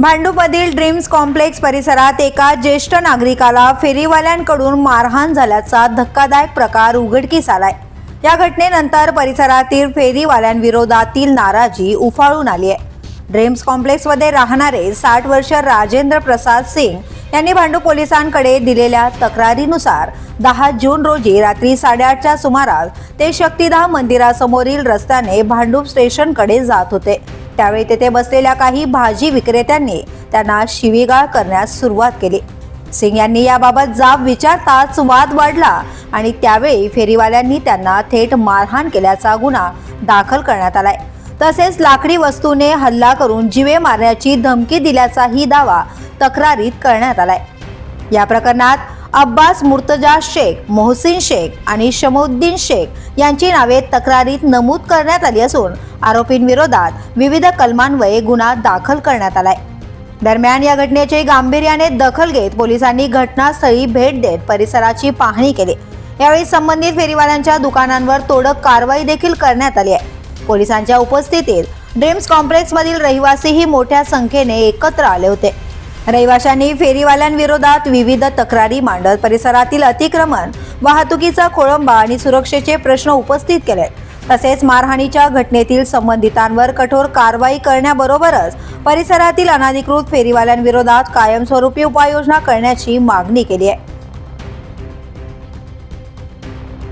भांडूपमधील dreams complex परिसरात एका ज्येष्ठ नागरिकाला फेरीवाल्यांकडून मारहाण झाल्याचा धक्कादायक प्रकार उघडकीस आलाय। या घटनेनंतर परिसरातील फेरीवाल्यांविरोधातील नाराजी उफाळून आली आहे। ड्रीम्स कॉम्प्लेक्समध्ये राहणारे 60 वर्षीय राजेंद्र प्रसाद सिंग यांनी भांडूप पोलिसांकडे दिलेल्या तक्रारीनुसार 10 जून रोजी रात्री 8:30च्या सुमारास ते शक्तिधाम मंदिरासमोरील रस्त्याने भांडूप स्टेशनकडे जात होते। त्यावेळी तेथे बसलेल्या काही भाजी विक्रेत्यांनी त्यांना शिवीगाळ करण्यास सुरुवात केली। सिंग यांनी याबाबत जाब विचारताच वाद वाढला आणि त्यावेळी फेरीवाल्यांनी त्यांना थेट मारहाण केल्याचा गुन्हा दाखल करण्यात आलाय। तसेच लाकडी वस्तूने हल्ला करून जीवे मारण्याची धमकी दिल्याचाही दावा तक्रारीत करण्यात आलाय। या प्रकरणात अब्बास मुर्तजा शेख, मोहसिन शेख आणि शमउद्दीन शेख यांची नावे तक्रारीत नमूद करण्यात आली असून आरोपींविरोधात विविध कलमान्वये गुन्हा दाखल करण्यात आलाय। दरम्यान या घटनेचे गांभीर्याने दखल घेत पोलिसांनी घटनास्थळी भेट देत परिसराची पाहणी केली। यावेळी संबंधित फेरीवाल्यांच्या दुकानांवर तोडक कारवाई देखील करण्यात आली आहे। पोलिसांच्या उपस्थितीत ड्रीम्स कॉम्प्लेक्समधील रहिवासीही मोठ्या संख्येने एकत्र आले होते। रहिवाशांनी फेरीवाल्यांविरोधात विविध तक्रारी मांडत परिसरातील अतिक्रमण, वाहतुकीचा खोळंबा आणि सुरक्षेचे प्रश्न उपस्थित केले। तसेच मारहाणीच्या घटनेतील संबंधितांवर कठोर कारवाई करण्याबरोबरच परिसरातील अनधिकृत फेरीवाल्यांविरोधात कायमस्वरूपी उपाययोजना करण्याची मागणी केली आहे।